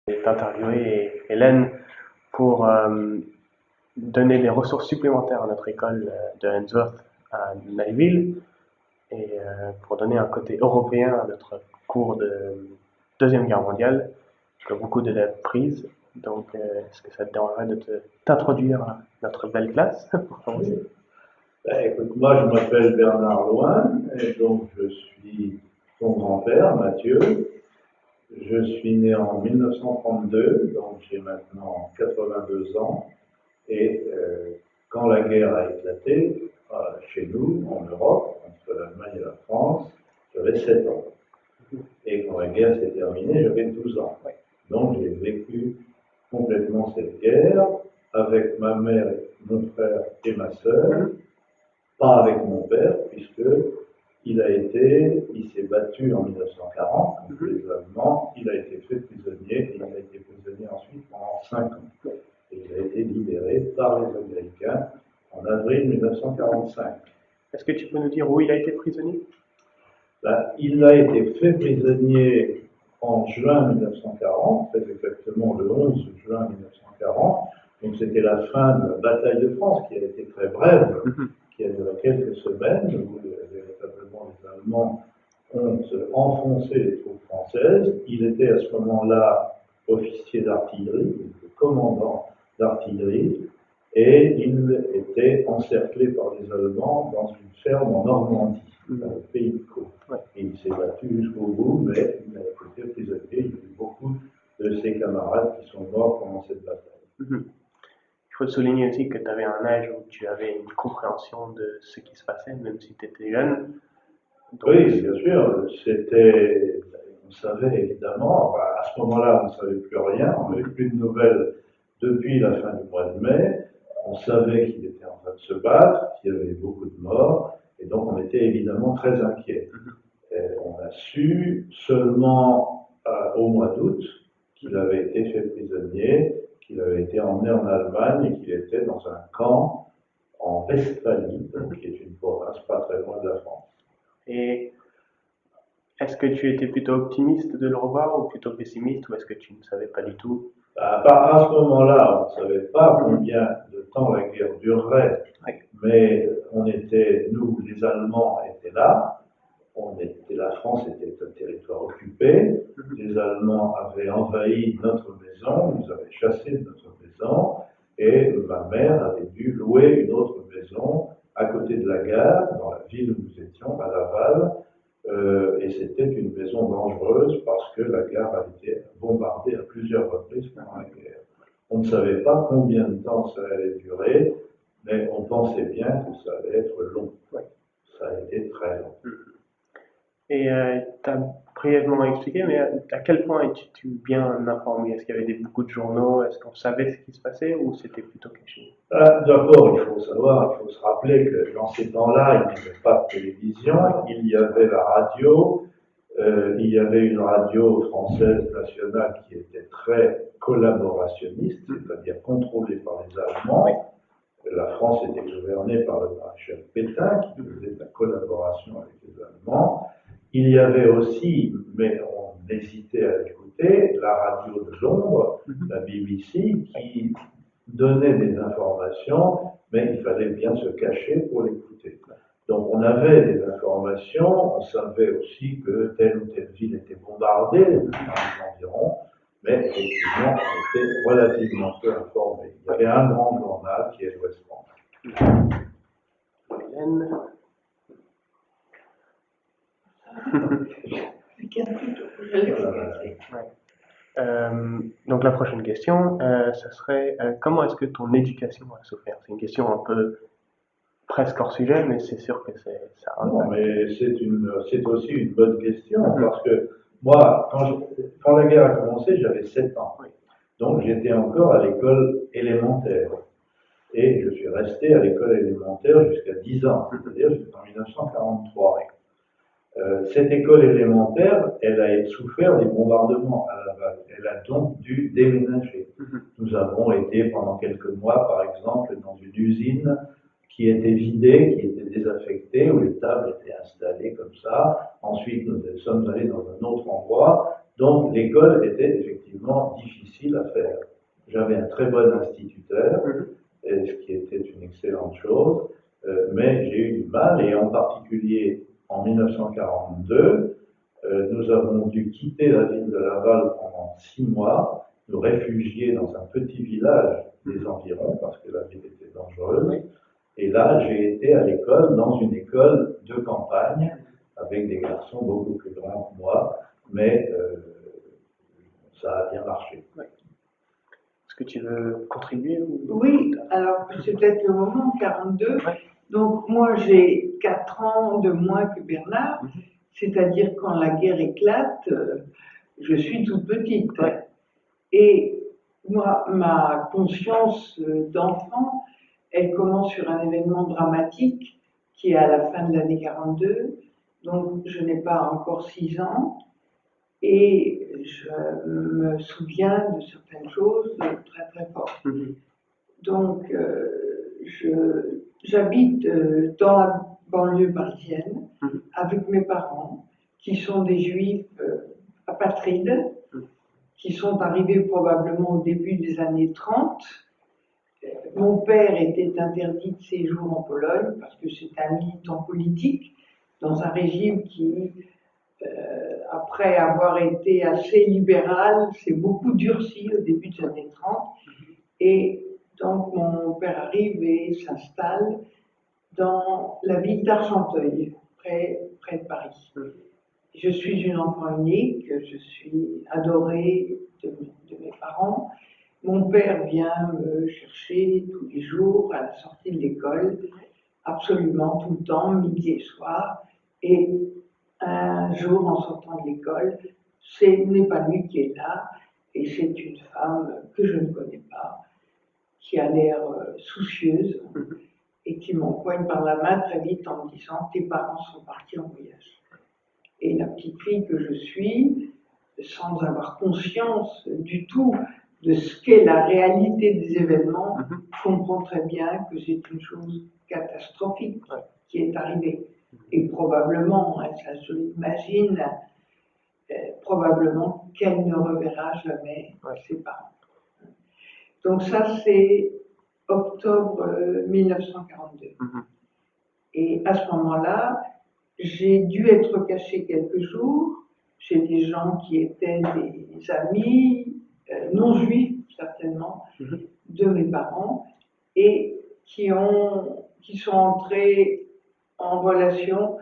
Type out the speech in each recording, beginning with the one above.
d'interviewer Hélène pour donner des ressources supplémentaires à notre école de Ainsworth à Mayville et pour donner un côté européen à notre cours de Deuxième Guerre mondiale que beaucoup d'élèves prisent. Donc, est-ce que ça te dérangerait de t'introduire à notre belle classe pour commencer? Écoute, moi je m'appelle Bernard Loin et donc je suis ton grand-père, Mathieu. Je suis né en 1932, donc j'ai maintenant 82 ans. Et quand la guerre a éclaté, chez nous, en Europe, entre l'Allemagne et la France, j'avais 7 ans. Et quand la guerre s'est terminée, j'avais 12 ans. Donc j'ai vécu complètement cette guerre avec ma mère, mon frère et ma sœur. Pas avec mon père, puisque il s'est battu en 1940 contre les Allemands, il a été fait prisonnier, et il a été prisonnier ensuite pendant 5 ans. Et il a été libéré par les Américains en avril 1945. Est-ce que tu peux nous dire où il a été prisonnier? Il a été fait prisonnier en juin 1940, très exactement le 11 juin 1940. Donc c'était la fin de la bataille de France, qui a été très brève, qui a duré quelques semaines, où véritablement les Allemands ont enfoncé les troupes françaises. Il était à ce moment-là officier d'artillerie, commandant d'artillerie, et il était encerclé par les Allemands dans une ferme en Normandie, dans le pays de Caux. Et il s'est battu jusqu'au bout, mais il a été prisonnier. Il y a eu beaucoup de ses camarades qui sont morts pendant cette bataille. Il faut souligner aussi que tu avais un âge où tu avais une compréhension de ce qui se passait, même si tu étais jeune. Donc, oui, bien sûr. On savait évidemment, à ce moment-là, on ne savait plus rien. On n'avait plus de nouvelles depuis la fin du mois de mai. On savait qu'il était en train de se battre, qu'il y avait beaucoup de morts, et donc on était évidemment très inquiets. On a su seulement au mois d'août qu'il avait été fait prisonnier, qu'il avait été emmené en Allemagne et qu'il était dans un camp en Westphalie, qui est une province pas très loin de la France. Et est-ce que tu étais plutôt optimiste de le revoir ou plutôt pessimiste, ou est-ce que tu ne savais pas du tout? À ce moment-là, on ne savait pas combien de temps la guerre durerait, mais nous, les Allemands étaient là. La France était un territoire occupé. Les Allemands avaient envahi notre maison, nous avaient chassés de notre maison, et ma mère avait dû louer une autre maison à côté de la gare, dans la ville où nous étions, à Laval. Et c'était une maison dangereuse parce que la gare a été bombardée à plusieurs reprises pendant la guerre. On ne savait pas combien de temps ça allait durer, mais on pensait bien que ça allait être long. Ça a été très long. Et tu as brièvement expliqué, mais à quel point étais-tu bien informé? Est-ce qu'il y avait beaucoup de journaux? Est-ce qu'on savait ce qui se passait ou c'était plutôt caché? D'abord, il faut se rappeler que dans ces temps-là, il n'y avait pas de télévision, il y avait la radio, il y avait une radio française nationale qui était très collaborationniste, c'est-à-dire contrôlée par les Allemands. La France était gouvernée par le maréchal Pétain, qui faisait de la collaboration avec les Allemands. Il y avait aussi, mais on hésitait à l'écouter, la radio de Londres, la BBC, qui donnait des informations, mais il fallait bien se cacher pour l'écouter. Donc on avait des informations, on savait aussi que telle ou telle ville était bombardée dans les environs, mais effectivement on était relativement peu informés. Il y avait un grand journal qui est l'Ouest France. Donc la prochaine question, ce serait comment est-ce que ton éducation a souffert? C'est une question un peu presque hors sujet, mais c'est sûr que ça a. Non, mais c'est aussi une bonne question, parce que moi, quand la guerre a commencé, j'avais 7 ans. Donc j'étais encore à l'école élémentaire. Et je suis resté à l'école élémentaire jusqu'à 10 ans, c'est-à-dire jusqu'en 1943. Cette école élémentaire, elle a souffert des bombardements à Laval. Elle a donc dû déménager. Nous avons été pendant quelques mois, par exemple, dans une usine qui était vidée, qui était désaffectée, où les tables étaient installées comme ça. Ensuite, nous sommes allés dans un autre endroit Donc l'école était effectivement difficile à faire. J'avais un très bon instituteur, ce qui était une excellente chose, mais j'ai eu du mal, et en particulier en 1942, nous avons dû quitter la ville de Laval pendant 6 mois, nous réfugier dans un petit village des environs, parce que la ville était dangereuse. Et là, j'ai été à l'école, dans une école de campagne, avec des garçons beaucoup plus grands que moi, mais ça a bien marché. Est-ce que tu veux contribuer Oui, alors c'est peut-être le moment, 42. Donc moi j'ai 4 ans de moins que Bernard, c'est-à-dire quand la guerre éclate, je suis toute petite. Et moi, ma conscience d'enfant, elle commence sur un événement dramatique qui est à la fin de l'année 42, donc je n'ai pas encore 6 ans. Et je me souviens de certaines choses très très fortes. Donc, j'habite dans la banlieue parisienne avec mes parents, qui sont des juifs apatrides, qui sont arrivés probablement au début des années 30. Mon père était interdit de séjour en Pologne parce que c'est un militant politique dans un régime qui, après avoir été assez libéral, s'est beaucoup durci au début des années 30. Et donc mon père arrive et s'installe dans la ville d'Argenteuil, près de Paris. Je suis une enfant unique, je suis adorée de mes parents. Mon père vient me chercher tous les jours à la sortie de l'école, absolument tout le temps, midi et soir. Et un jour, en sortant de l'école, ce n'est pas lui qui est là, et c'est une femme que je ne connais pas, qui a l'air soucieuse, et qui m'empoigne par la main très vite en me disant « Tes parents sont partis en voyage ». Et la petite fille que je suis, sans avoir conscience du tout de ce qu'est la réalité des événements, comprend très bien que c'est une chose catastrophique qui est arrivée. Et probablement, ça je l'imagine, probablement qu'elle ne reverra jamais ses parents. Donc ça, c'est octobre 1942. Et à ce moment-là, j'ai dû être cachée quelques jours chez des gens qui étaient des amis, non juifs certainement, de mes parents, et qui sont entrés en relation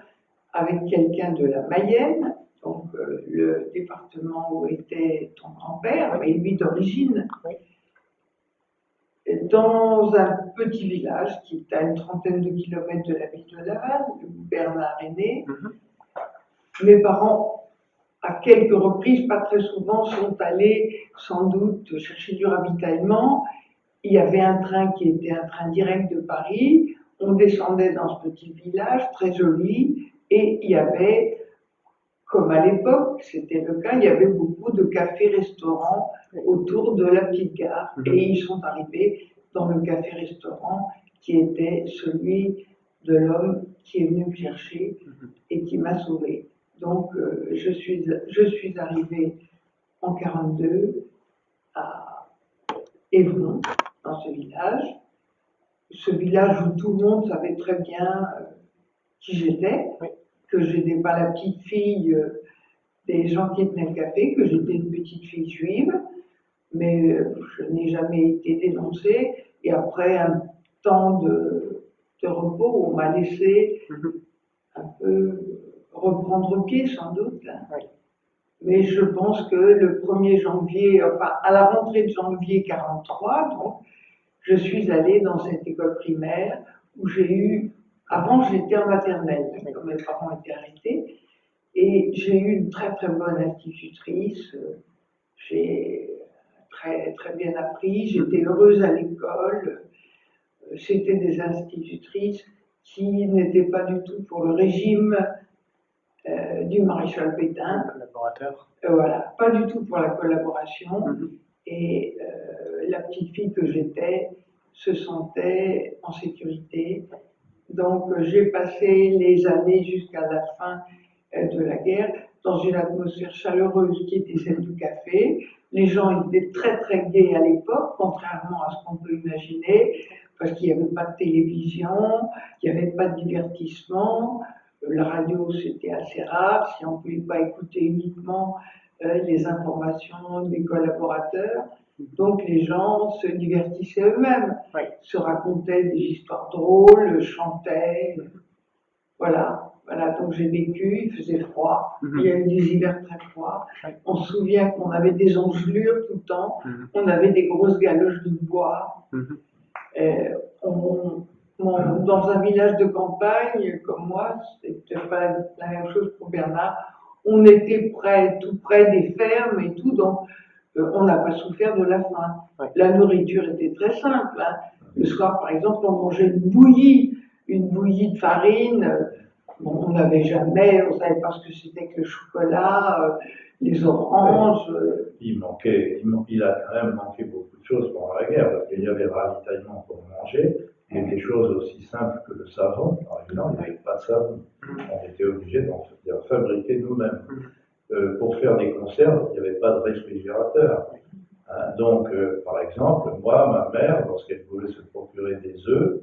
avec quelqu'un de la Mayenne, donc le département où était ton grand-père, mais lui d'origine, dans un petit village qui est à une trentaine de kilomètres de la ville de Laval, où Bernard est né. Mes parents, à quelques reprises, pas très souvent, sont allés sans doute chercher du ravitaillement. Il y avait un train qui était un train direct de Paris. On descendait dans ce petit village très joli et il y avait, comme à l'époque, c'était le cas, il y avait beaucoup de cafés-restaurants autour de la petite gare. Et ils sont arrivés dans le café-restaurant qui était celui de l'homme qui est venu me chercher et qui m'a sauvée. Donc, je suis arrivée en 42 à Évron, dans ce village où tout le monde savait très bien qui j'étais, que je n'étais pas la petite fille des gens qui tenaient le café, que j'étais une petite fille juive, mais je n'ai jamais été dénoncée. Et après un temps de repos, on m'a laissé un peu reprendre pied, sans doute. Mais je pense que le 1er janvier, enfin à la rentrée de janvier 43, donc, je suis allée dans cette école primaire où j'ai eu, avant j'étais en maternelle, quand mes parents étaient arrêtés, et j'ai eu une très très bonne institutrice, j'ai très très bien appris, j'étais heureuse à l'école, c'était des institutrices qui n'étaient pas du tout pour le régime du maréchal Pétain. Collaborateur. Voilà, pas du tout pour la collaboration. Et la petite fille que j'étais se sentait en sécurité. Donc j'ai passé les années jusqu'à la fin de la guerre dans une atmosphère chaleureuse qui était celle du café. Les gens étaient très très gais à l'époque, contrairement à ce qu'on peut imaginer, parce qu'il n'y avait pas de télévision, il n'y avait pas de divertissement, la radio c'était assez rare, si on ne pouvait pas écouter uniquement les informations des collaborateurs. Donc les gens se divertissaient eux-mêmes, se racontaient des histoires drôles, chantaient. Voilà, donc j'ai vécu, il faisait froid, il y a eu des hivers très froids. On se souvient qu'on avait des engelures tout le temps, on avait des grosses galoches de bois. Dans un village de campagne comme moi, c'était pas la même chose pour Bernard, on était tout près des fermes et tout, donc on n'a pas souffert de la faim. La nourriture était très simple. Hein. Le soir, par exemple, on mangeait une bouillie de farine. Bon, on n'avait jamais, on ne savait pas ce que c'était que le chocolat, les oranges. Il a quand même manqué beaucoup de choses pendant la guerre, parce qu'il y avait ravitaillement pour manger, mais des choses aussi simples que le savon, par exemple, il n'y avait pas de savon. On était obligé d'en fabriquer nous-mêmes. Pour faire des conserves, il n'y avait pas de réfrigérateur. Hein, donc, par exemple, moi, ma mère, lorsqu'elle voulait se procurer des œufs,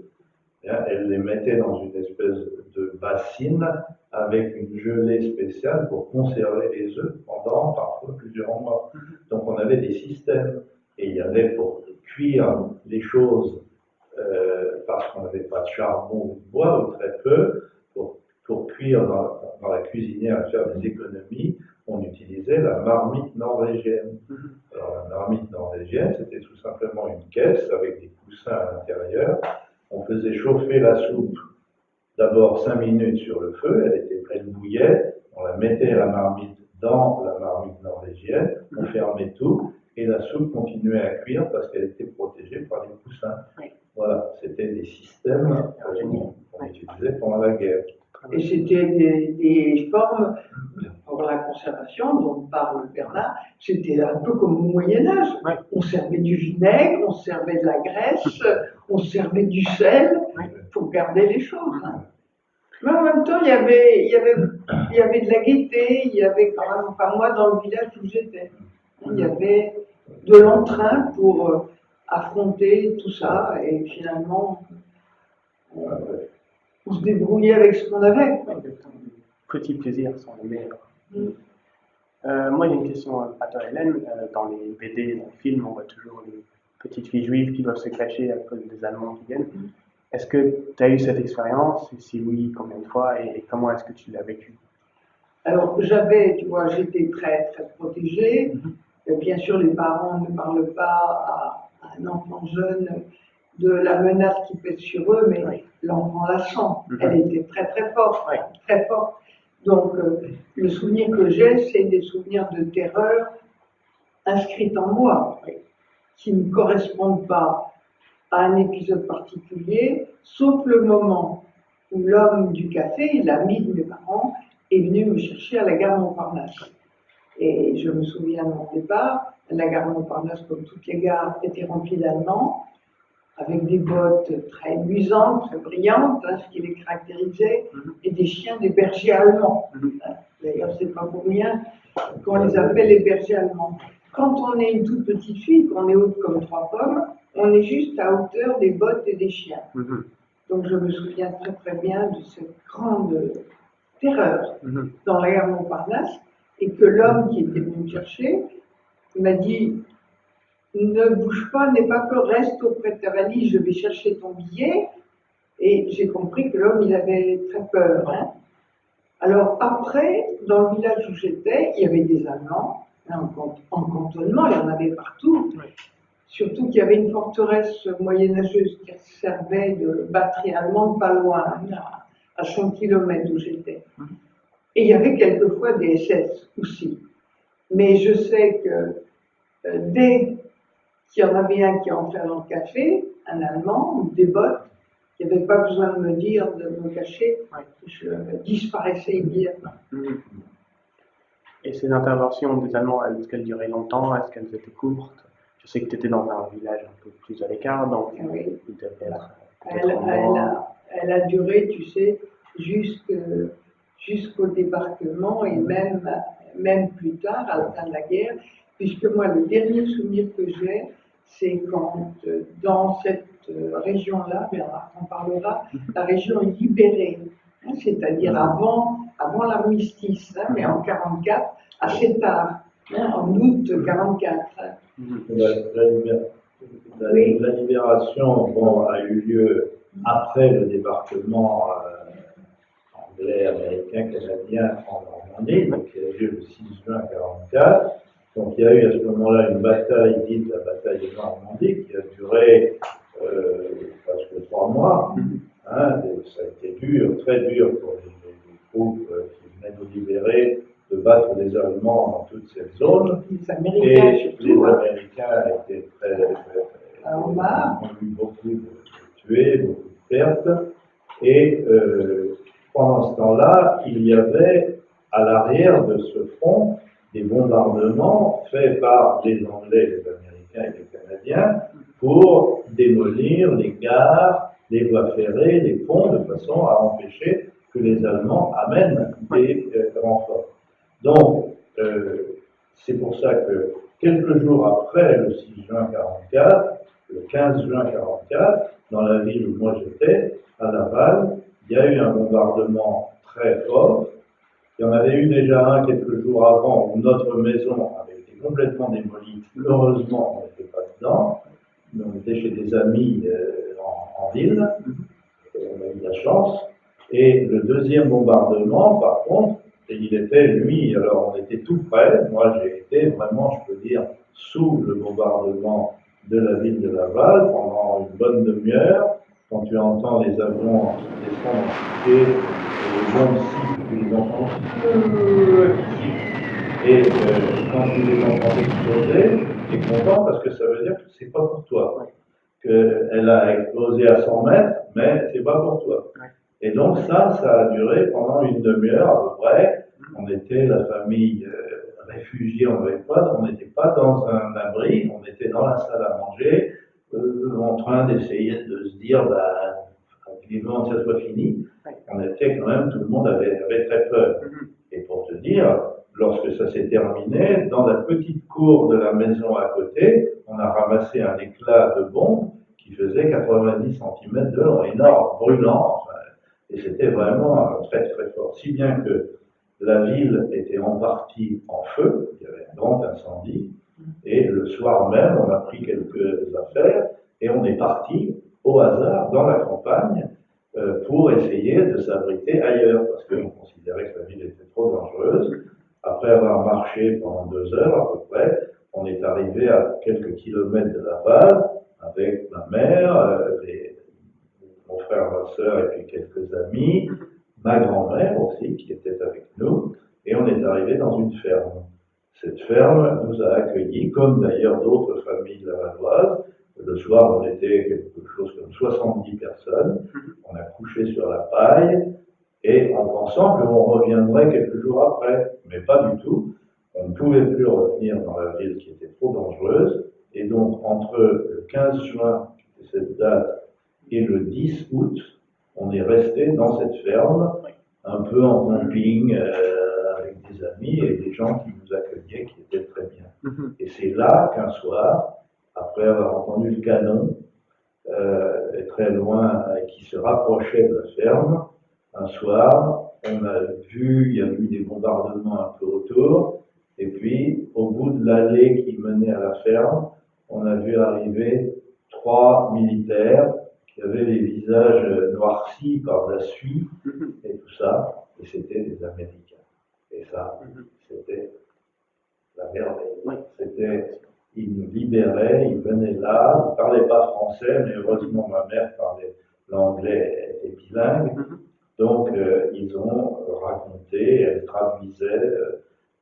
elle les mettait dans une espèce de bassine avec une gelée spéciale pour conserver les œufs pendant parfois plusieurs mois. Donc on avait des systèmes et il y avait pour cuire les choses, parce qu'on n'avait pas de charbon ou de bois ou très peu, pour cuire dans la cuisinière et faire des économies, on utilisait la marmite norvégienne. Alors la marmite norvégienne, c'était tout simplement une caisse avec des coussins à l'intérieur. On faisait chauffer la soupe d'abord 5 minutes sur le feu, elle bouillait, on la mettait la marmite dans la marmite norvégienne, on fermait tout et la soupe continuait à cuire parce qu'elle était protégée par des coussins. Voilà, c'était des systèmes qu'on utilisait pendant la guerre. Et c'était des formes pour la conservation dont parle Bernard, c'était un peu comme au Moyen-Âge. On servait du vinaigre, on servait de la graisse, on servait du sel pour garder les choses. Hein. Mais en même temps, il y avait de la gaieté, il y avait quand même, enfin moi dans le village où j'étais, il y avait de l'entrain pour affronter tout ça et finalement on se débrouillait avec ce qu'on avait. Petits plaisirs sont les meilleurs. Moi, il y a une question à toi, Hélène. Dans les BD, dans les films, on voit toujours les petites filles juives qui doivent se cacher à cause des Allemands qui viennent. Est-ce que tu as eu cette expérience? Et si oui, combien de fois? Et comment est-ce que tu l'as vécu? Alors, j'étais très, très protégée. Bien sûr, les parents ne parlent pas à un enfant jeune de la menace qui pèse sur eux, mais l'enfant la sent. Elle était très, très forte, très forte. Donc, le souvenir que j'ai, c'est des souvenirs de terreur inscrits en moi, qui ne correspondent pas à un épisode particulier, sauf le moment où l'homme du café, l'ami de mes parents, est venu me chercher à la gare Montparnasse. Et je me souviens de mon départ, la gare Montparnasse, comme toutes les gares, était remplie d'Allemands, avec des bottes très luisantes, très brillantes, hein, ce qui les caractérisait, et des chiens des bergers allemands. D'ailleurs, c'est pas pour rien qu'on les appelle les bergers allemands. Quand on est une toute petite fille, qu'on est haute comme 3 pommes, on est juste à hauteur des bottes et des chiens. Donc je me souviens très très bien de cette grande terreur dans la gare Montparnasse, et que l'homme qui était venu me chercher m'a dit: ne bouge pas, n'aie pas peur, reste auprès de ta valise, je vais chercher ton billet. Et j'ai compris que l'homme, il avait très peur. Hein. Alors après, dans le village où j'étais, il y avait des Allemands, hein, en cantonnement, il y en avait partout. Surtout qu'il y avait une forteresse moyenâgeuse qui servait de batterie allemande pas loin, à 100 km d'où j'étais. Et il y avait quelquefois des SS aussi. Mais je sais que dès qu'il y en avait un qui entrait dans le café, un Allemand, ou des bottes, il n'y avait pas besoin de me dire de me cacher, je disparaissais immédiatement. Et ces interventions des Allemands, est-ce qu'elles duraient longtemps? Est-ce qu'elles étaient courtes? Je sais que tu étais dans un village un peu plus à l'écart, donc il devait être elle a duré, tu sais, jusqu'au débarquement et même plus tard, à la fin de la guerre, puisque moi, le dernier souvenir que j'ai, c'est quand dans cette région-là, Bernard en parlera, la région est libérée, hein, c'est-à-dire avant l'armistice, hein, mais en 44, assez tard, hein, en août 44. La libération bon, a eu lieu après le débarquement anglais, américain, canadien en Normandie, donc il y a eu le 6 juin 1944. Donc il y a eu à ce moment-là une bataille dite la bataille de Normandie qui a duré presque 3 mois. Hein, ça a été dur, très dur pour les groupes qui venaient nous libérer de battre les Allemands dans toute cette zone. Les Américains, et surtout, les hein. Américains étaient ont eu beaucoup de tués, beaucoup de pertes. Et pendant ce temps-là, il y avait à l'arrière de ce front des bombardements faits par les Anglais, les Américains et les Canadiens pour démolir les gares, les voies ferrées, les ponts, de façon à empêcher que les Allemands amènent des renforts. Donc, c'est pour ça que quelques jours après le 6 juin 1944, le 15 juin 1944, dans la ville où moi j'étais, à Laval, il y a eu un bombardement très fort. Il y en avait eu déjà un quelques jours avant où notre maison avait été complètement démolie. Heureusement, on n'était pas dedans. On était chez des amis en ville. On a eu de la chance. Et le deuxième bombardement, par contre, il était, lui, alors on était tout près. Moi, j'ai été vraiment, je peux dire, sous le bombardement de la ville de Laval pendant une bonne demi-heure. Quand tu entends les avions descendre en piqué, et les bombes sifflent, tu les entends et quand tu les entends exploser, tu es content parce que ça veut dire que c'est pas pour toi. Qu'elle a explosé à 100 mètres, mais c'est pas pour toi. Et donc ça a duré pendant une demi-heure à peu près. On était la famille réfugiée, on n'était pas dans un abri, on était dans la salle à manger, en train d'essayer de se dire, vivement que ça soit fini. On était quand même, tout le monde avait très peur. Et pour te dire, lorsque ça s'est terminé, dans la petite cour de la maison à côté, on a ramassé un éclat de bombe qui faisait 90 cm de long, énorme, brûlant, enfin, et c'était vraiment très très fort. Si bien que la ville était en partie en feu, il y avait un grand incendie, et le soir même, on a pris quelques affaires, et on est parti au hasard dans la campagne pour essayer de s'abriter ailleurs, parce qu'on considérait que la ville était trop dangereuse. Après avoir marché pendant 2 heures à peu près, on est arrivé à quelques kilomètres de Laval avec ma mère, mon frère, ma soeur et puis quelques amis, ma grand-mère aussi qui était avec nous, et on est arrivé dans une ferme. Cette ferme nous a accueillis, comme d'ailleurs d'autres familles lavalloises. Le soir, on était quelque chose comme 70 personnes. On a couché sur la paille, et en pensant qu'on reviendrait quelques jours après, mais pas du tout. On ne pouvait plus revenir dans la ville qui était trop dangereuse, et donc entre le 15 juin, qui était cette date, et le 10 août, on est resté dans cette ferme, un peu en camping, avec des amis et des gens qui nous accueillaient, qui étaient très bien. Et c'est là qu'un soir, après avoir entendu le canon, et très loin, qui se rapprochait de la ferme, un soir, on a vu, il y a eu des bombardements un peu autour, et puis au bout de l'allée qui menait à la ferme, on a vu arriver 3 militaires qui avaient les visages noircis par de la suie et tout ça, et c'était des Américains. Et ça, c'était la merveille. Ils nous libéraient, ils venaient là, ils ne parlaient pas français, mais heureusement ma mère parlait l'anglais, était bilingue. Donc, ils ont raconté, elle traduisait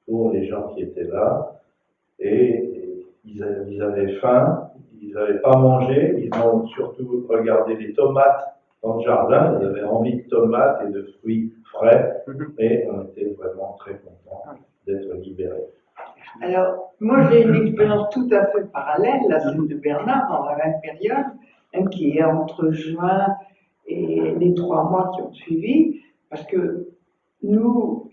pour les gens qui étaient là, et ils avaient faim, ils n'avaient pas mangé, ils ont surtout regardé les tomates dans le jardin, ils avaient envie de tomates et de fruits frais, et on était vraiment très contents d'être libérés. Alors, moi j'ai une expérience tout à fait parallèle, la celle de Bernard, dans la même période, qui est entre juin et les 3 mois qui ont suivi, parce que nous,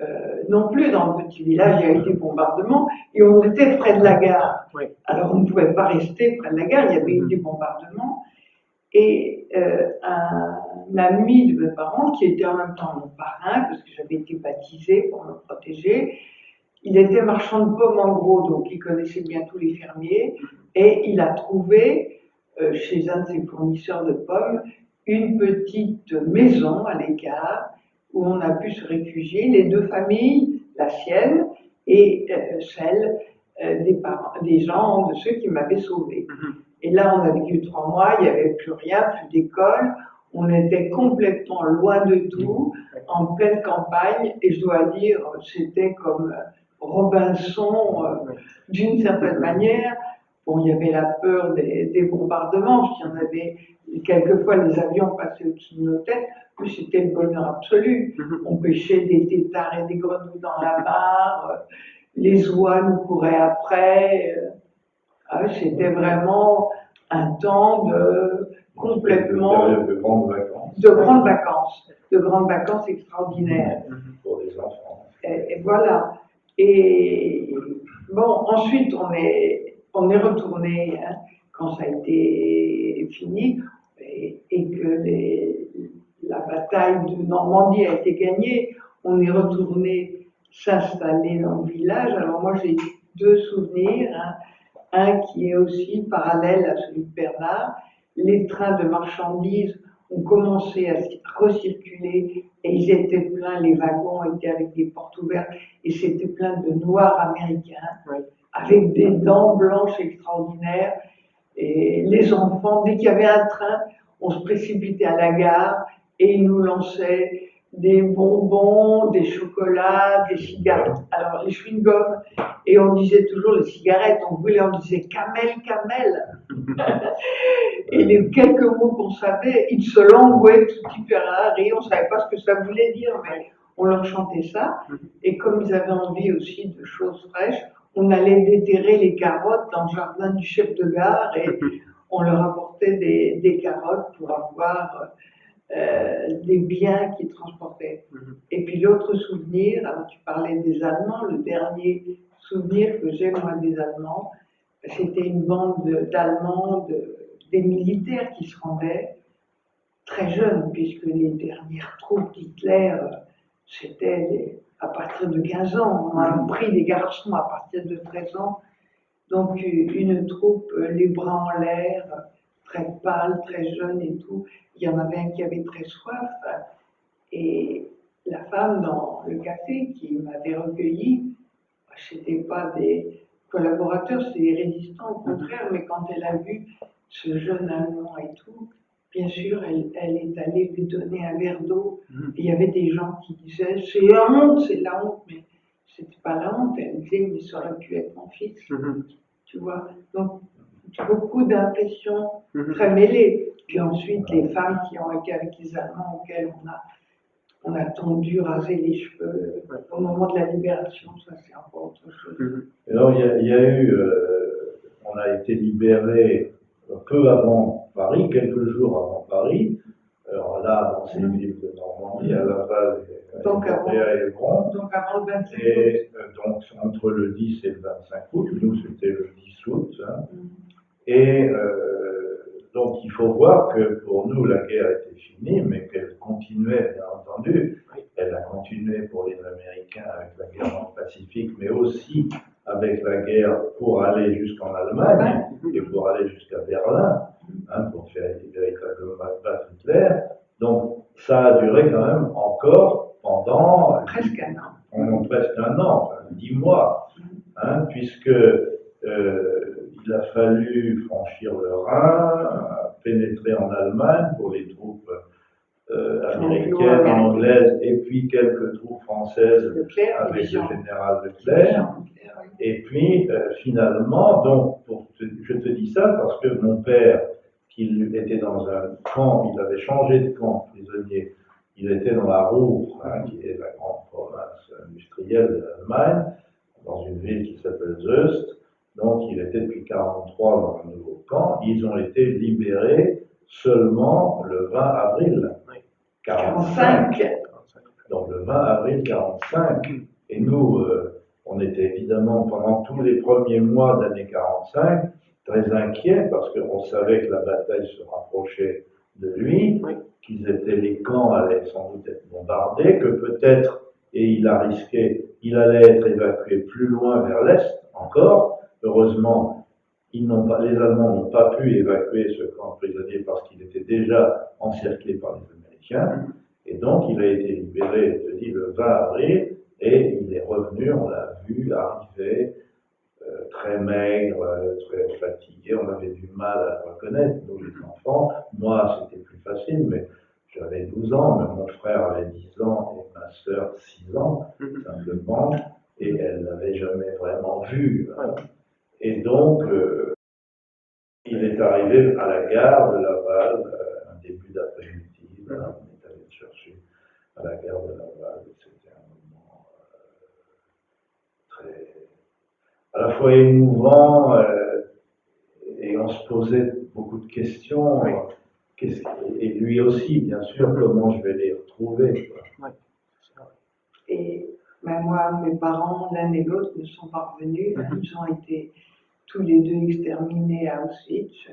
non plus dans le petit village, il y a eu des bombardements et on était près de la gare. Oui. Alors on ne pouvait pas rester près de la gare, il y avait eu des bombardements. Et un ami de mes parents, qui était en même temps mon parrain, parce que j'avais été baptisée pour me protéger, il était marchand de pommes en gros, donc il connaissait bien tous les fermiers, et il a trouvé chez un de ses fournisseurs de pommes une petite maison à l'écart où on a pu se réfugier, les deux familles, la sienne et celle des gens, de ceux qui m'avaient sauvée. Et là, on a vécu 3 mois, il n'y avait plus rien, plus d'école, on était complètement loin de tout, en pleine campagne, et je dois dire, c'était comme Robinson, d'une certaine manière. Bon, il y avait la peur des bombardements, parce qu'il y en avait, quelquefois les avions passaient au-dessus de nos têtes, mais c'était le bonheur absolu. On pêchait des têtards et des grenouilles dans la mare, les oies nous couraient après. C'était vraiment un temps de complètement de grandes vacances. De grandes vacances extraordinaires. Pour les enfants. Et voilà. Et bon, ensuite on est retourné hein, quand ça a été fini et que la bataille de Normandie a été gagnée. On est retourné s'installer dans le village. Alors moi j'ai 2 souvenirs. Hein. Un qui est aussi parallèle à celui de Bernard. Les trains de marchandises ont commencé à recirculer et ils étaient pleins, les wagons étaient avec des portes ouvertes et c'était plein de Noirs américains avec des dents blanches extraordinaires. Et les enfants, dès qu'il y avait un train, on se précipitait à la gare et ils nous lançaient des bonbons, des chocolats, des cigarettes. Alors les chewing-gums, et on disait toujours les cigarettes, on disait camel, camel. Et les quelques mots qu'on savait, ils se languaient tout petit Ferrari, on ne savait pas ce que ça voulait dire, mais on leur chantait ça. Et comme ils avaient envie aussi de choses fraîches, on allait déterrer les carottes dans le jardin du chef de gare et on leur apportait des carottes pour avoir des biens qu'ils transportaient. Et puis l'autre souvenir, alors tu parlais des Allemands, le dernier souvenir que j'ai moi des Allemands, c'était une bande d'Allemands, des militaires qui se rendaient très jeunes, puisque les dernières troupes d'Hitler, c'était à partir de 15 ans. On a pris des garçons à partir de 13 ans. Donc une troupe, les bras en l'air, très pâle, très jeune et tout. Il y en avait un qui avait très soif. Et la femme dans le café qui m'avait recueilli, c'était pas des collaborateurs, c'est des résistants au contraire, mais quand elle a vu ce jeune Allemand et tout, bien sûr, elle est allée lui donner un verre d'eau. Et il y avait des gens qui disaient, c'est la honte, mais c'était pas la honte. Elle disait, mais ça aurait pu être mon fils. Tu vois, donc beaucoup d'impressions très mêlées. Puis ensuite, les femmes qui ont été avec les Allemands, auxquelles on a tendu, rasé les cheveux au moment de la libération, ça c'est encore autre chose. Alors, il y a eu, on a été libérés peu avant Paris, quelques jours avant Paris. Alors là, dans ces villes de Normandie, à Laval et à Évron. Donc avant le 25 août. Et donc entre le 10 et le 25 août, nous c'était le 10 août. Hein. Et donc il faut voir que pour nous la guerre était finie, mais qu'elle continuait bien entendu. Elle a continué pour les Américains avec la guerre dans le Pacifique, mais aussi avec la guerre pour aller jusqu'en Allemagne et pour aller jusqu'à Berlin, hein, pour faire véritablement battre Hitler. Donc ça a duré quand même encore pendant presque un an, enfin 10 mois, hein, puisque il a fallu franchir le Rhin, pénétrer en Allemagne pour les troupes américaines, anglaises et puis quelques troupes françaises avec le général Leclerc. Et puis finalement, donc je te dis ça parce que mon père, qui était dans un camp, il avait changé de camp prisonnier, il était dans la Ruhr, hein, qui est la grande province industrielle de l'Allemagne, dans une ville qui s'appelle Zeust. Donc il était depuis 1943 dans un nouveau camp. Ils ont été libérés seulement le 20 avril 1945. Donc le 20 avril 1945. Et nous, on était évidemment pendant tous les premiers mois de l'année 1945 très inquiets parce qu'on savait que la bataille se rapprochait de lui, qu'ils étaient, les camps allaient sans doute être bombardés, que peut-être, et il a risqué, il allait être évacué plus loin vers l'Est encore. Heureusement, les Allemands n'ont pas pu évacuer ce camp de prisonniers parce qu'il était déjà encerclé par les Américains. Et donc, il a été libéré, je dis, le 20 avril, et il est revenu, on l'a vu arriver, très maigre, très fatigué, on avait du mal à le reconnaître, nous les enfants. Moi, c'était plus facile, mais j'avais 12 ans, mais mon frère avait 10 ans et ma sœur 6 ans, simplement, et elle n'avait jamais vraiment vu. Et donc, il est arrivé à la gare de Laval, un début d'après-midi, là, on est allé le chercher à la gare de Laval, c'était un moment très, à la fois émouvant, et on se posait beaucoup de questions, et lui aussi, bien sûr, comment je vais les retrouver. Et ben moi, mes parents, l'un et l'autre, ne sont pas revenus. Ils ont été tous les deux exterminés à Auschwitz.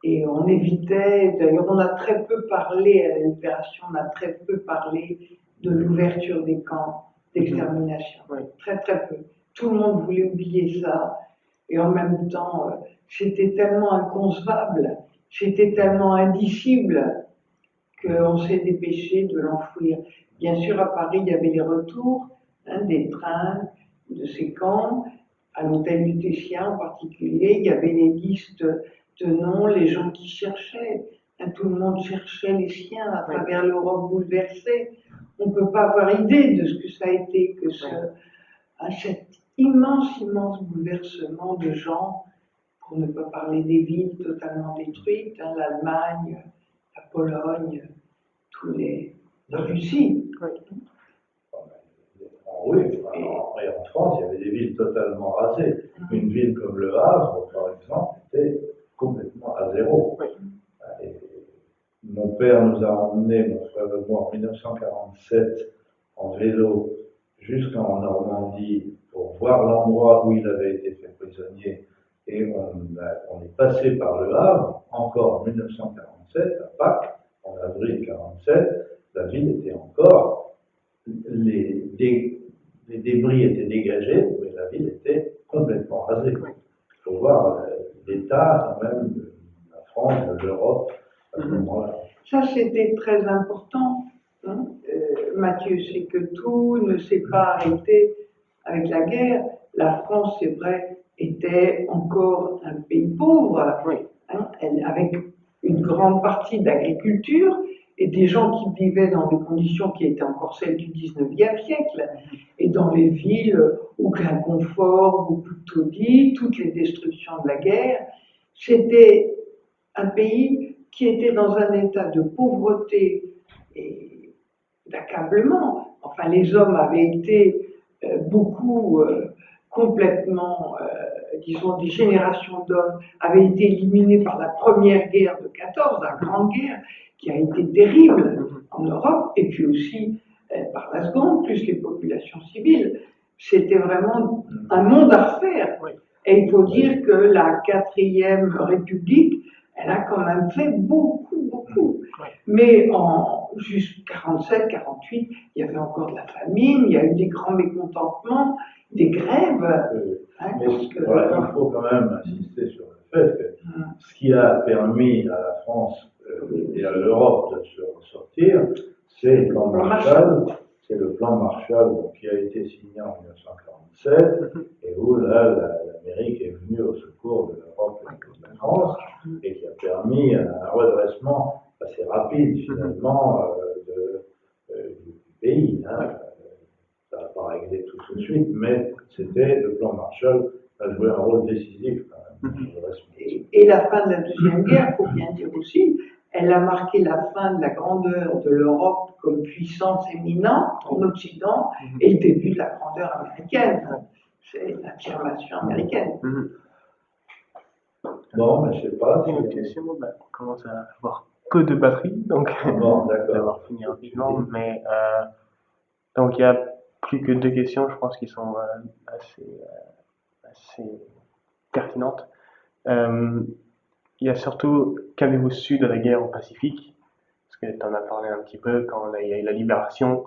Et on évitait, d'ailleurs, on a très peu parlé à la libération, on a très peu parlé de l'ouverture des camps d'extermination. Très, très peu. Tout le monde voulait oublier ça. Et en même temps, c'était tellement inconcevable, c'était tellement indicible qu'on s'est dépêché de l'enfouir. Bien sûr, à Paris, il y avait les retours des trains de ces camps, à l'hôtel du Tessien en particulier. Il y avait les listes de noms, les gens qui cherchaient. Tout le monde cherchait les siens à travers l'Europe bouleversée. On ne peut pas avoir idée de ce que ça a été, que cet immense bouleversement de gens, pour ne pas parler des villes totalement détruites, l'Allemagne, la Pologne, la Russie. Oui, et en France, il y avait des villes totalement rasées. Une ville comme Le Havre, par exemple, était complètement à zéro. Et mon père nous a emmenés, mon frère et moi, en 1947, en vélo, jusqu'en Normandie, pour voir l'endroit où il avait été fait prisonnier. Et on est passé par Le Havre, encore en 1947, à Pâques, en avril 1947. La ville était encore, les débris étaient dégagés, mais la ville était complètement rasée. Il faut voir l'état quand même de la France, de l'Europe à ce moment-là. Ça, c'était très important, Mathieu, c'est que tout ne s'est pas arrêté avec la guerre. La France, c'est vrai, était encore un pays pauvre, avec une grande partie d'agriculture et des gens qui vivaient dans des conditions qui étaient encore celles du 19e siècle, et dans les villes, aucun confort, beaucoup de taudis, toutes les destructions de la guerre. C'était un pays qui était dans un état de pauvreté et d'accablement. Enfin, les hommes avaient été beaucoup complètement, disons, des générations d'hommes avaient été éliminés par la première guerre de 14, la Grande Guerre, qui a été terrible en Europe, et puis aussi par la seconde, plus les populations civiles. C'était vraiment un monde à refaire. Et il faut dire que la 4e République, elle a quand même fait beaucoup. Mais en juste 47, 48, il y avait encore de la famine, il y a eu des grands mécontentements, des grèves. Il faut quand même insister sur le fait que ce qui a permis à la France et à l'Europe de se ressortir, c'est le plan Marshall. C'est le plan Marshall qui a été signé en 1947 et où là, l'Amérique est venue au secours de l'Europe et de la France et qui a permis un redressement assez rapide finalement du pays. Ça n'a pas réglé tout de suite, mais c'était le plan Marshall a joué un rôle décisif quand même. Et la fin de la Deuxième Guerre, il faut bien dire aussi, elle a marqué la fin de la grandeur de l'Europe comme puissance éminente en Occident et le début de la grandeur américaine. C'est l'affirmation américaine. Bon, mais je ne sais pas. On commence à avoir peu de batterie, donc Bon, d'accord. d'avoir fini rapidement. Mais donc il y a plus que 2 questions, je pense, qui sont assez pertinentes. Il y a surtout, qu'avez-vous su de la guerre au Pacifique? Parce que tu en as parlé un petit peu quand il y a eu la libération,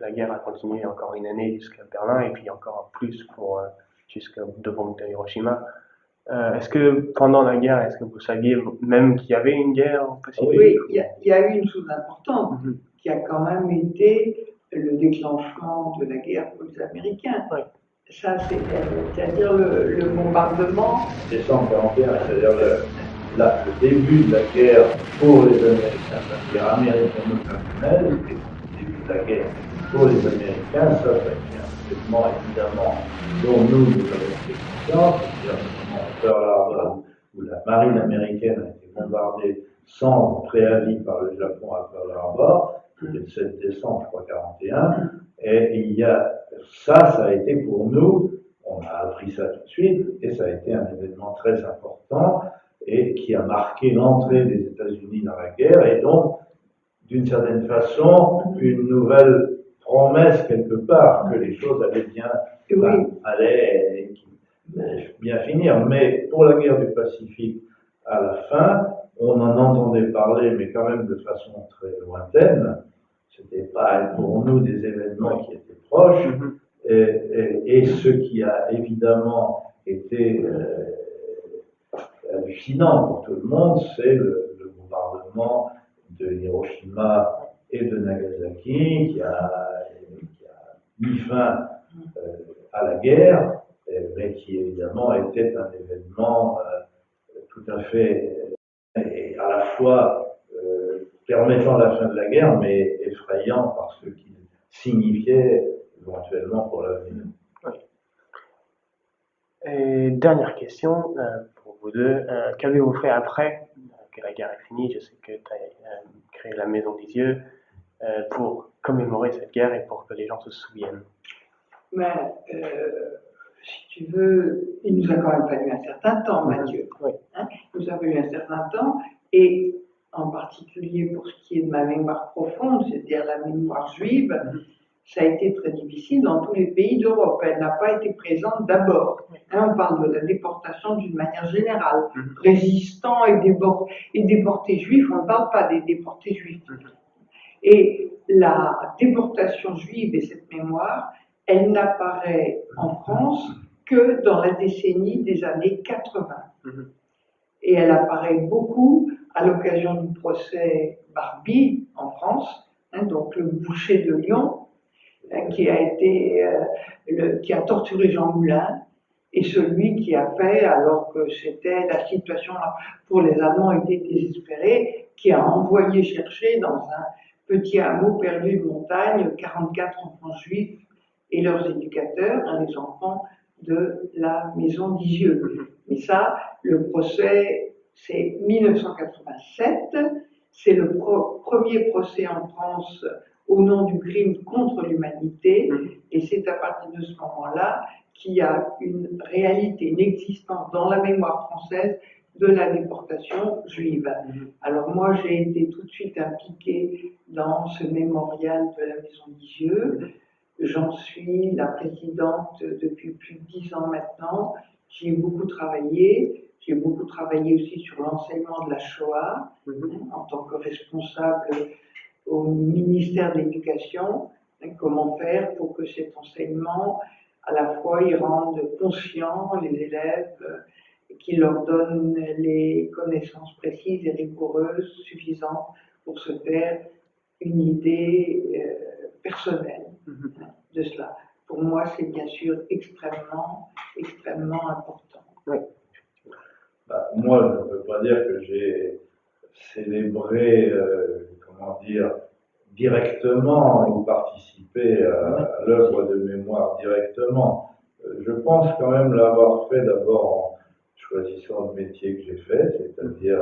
la guerre a continué encore une année jusqu'à Berlin et puis encore plus pour jusqu'à devant Hiroshima. Est-ce que pendant la guerre, est-ce que vous saviez même qu'il y avait une guerre au Pacifique? Oui, il y a eu une chose importante Mhm. qui a quand même été le déclenchement de la guerre pour les Américains. Ouais. Ça, c'est-à-dire le bombardement. Décembre 41, c'est-à-dire le début de la guerre pour les Américains, la guerre américano-japonaise, et le début de la guerre pour les Américains, ça a été un événement évidemment dont nous avons pris conscience, c'est-à-dire notamment Pearl Harbor, où la marine américaine a été bombardée sans préavis par le Japon à Pearl Harbor, c'était le 7 décembre, je crois, 41, et il y a ça a été pour nous, on a appris ça tout de suite, et ça a été un événement très important, et qui a marqué l'entrée des États-Unis dans la guerre, et donc, d'une certaine façon, une nouvelle promesse quelque part que les choses allaient bien, allaient bien finir. Mais pour la guerre du Pacifique, à la fin, on en entendait parler, mais quand même de façon très lointaine. C'était pas pour nous des événements qui étaient proches. Et ce qui a évidemment été hallucinant pour tout le monde, c'est le bombardement de Hiroshima et de Nagasaki qui a mis fin à la guerre, mais qui évidemment était un événement tout à fait, et à la fois permettant la fin de la guerre, mais effrayant par ce qu'il signifiait éventuellement pour l'avenir. Oui. Et dernière question pour vous deux. Qu'avez-vous fait après que la guerre est finie? Je sais que tu as créé la Maison des Yeux pour commémorer cette guerre et pour que les gens se souviennent. Mais, si tu veux, il nous a quand même fallu un certain temps, Mathieu. Oui. Hein, il nous a fallu un certain temps, et en particulier pour ce qui est de ma mémoire profonde, c'est-à-dire la mémoire juive, ça a été très difficile dans tous les pays d'Europe. Elle n'a pas été présente d'abord. Hein, on parle de la déportation d'une manière générale. Résistants et déportés juifs, on ne parle pas des déportés juifs. Et la déportation juive et cette mémoire, elle n'apparaît en France que dans la décennie des années 80. Et elle apparaît beaucoup à l'occasion du procès Barbie en France, hein, donc le boucher de Lyon, qui a torturé Jean Moulin, et celui qui a fait, alors que c'était la situation pour les Allemands était désespérée, qui a envoyé chercher dans un petit hameau perdu de montagne 44 enfants juifs et leurs éducateurs, hein, les enfants de la Maison des Yeux. Mais ça, le procès, c'est 1987, c'est le premier procès en France au nom du crime contre l'humanité, et c'est à partir de ce moment-là qu'il y a une réalité, une existence dans la mémoire française de la déportation juive. Alors moi, j'ai été tout de suite impliquée dans ce mémorial de la Maison des Yeux. J'en suis la présidente depuis plus de 10 ans maintenant. J'y ai beaucoup travaillé. J'ai beaucoup travaillé aussi sur l'enseignement de la Shoah, en tant que responsable au ministère de l'Éducation, comment faire pour que cet enseignement, à la fois, il rende conscients les élèves, qu'il leur donne les connaissances précises et rigoureuses suffisantes pour se faire une idée personnelle de cela. Pour moi, c'est bien sûr extrêmement, extrêmement important. Oui. Moi, je ne peux pas dire que j'ai célébré, directement ou participé à l'œuvre de mémoire directement. Je pense quand même l'avoir fait d'abord en choisissant le métier que j'ai fait, c'est-à-dire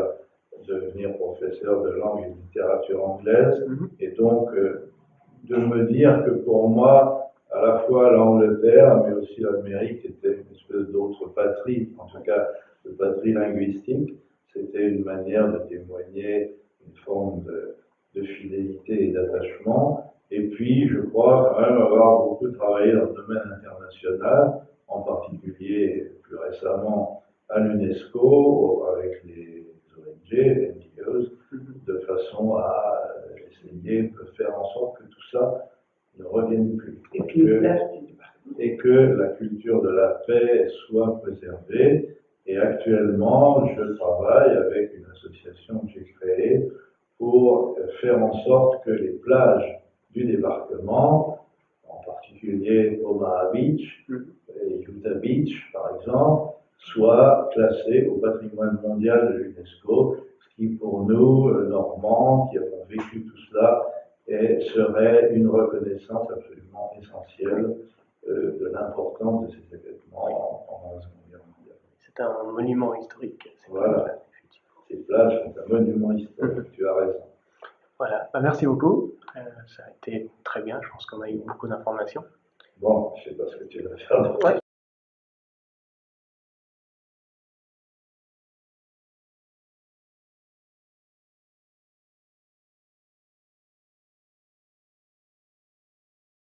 devenir professeur de langue et de littérature anglaise, et donc de me dire que pour moi, à la fois l'Angleterre, mais aussi l'Amérique était une espèce d'autre patrie, en tout cas de patrie linguistique. C'était une manière de témoigner une forme de fidélité et d'attachement. Et puis, je crois quand même avoir beaucoup travaillé dans le domaine international, en particulier plus récemment à l'UNESCO, avec les ONG, les NGOs, de façon à essayer de faire en sorte que tout ça ne revienne plus. Et que la culture de la paix soit préservée. Et actuellement, je travaille avec une association que j'ai créée pour faire en sorte que les plages du débarquement, en particulier Omaha Beach et Utah Beach par exemple, soient classées au patrimoine mondial de l'UNESCO, ce qui pour nous, Normands, qui avons vécu tout cela, serait une reconnaissance absolument essentielle de l'importance de ces événements pendant la Seconde Guerre mondiale. C'est un monument historique. Voilà, ces plages sont un monument historique, tu as raison. Voilà, merci beaucoup, ça a été très bien, je pense qu'on a eu beaucoup d'informations. Bon, je ne sais pas ce que tu vas faire.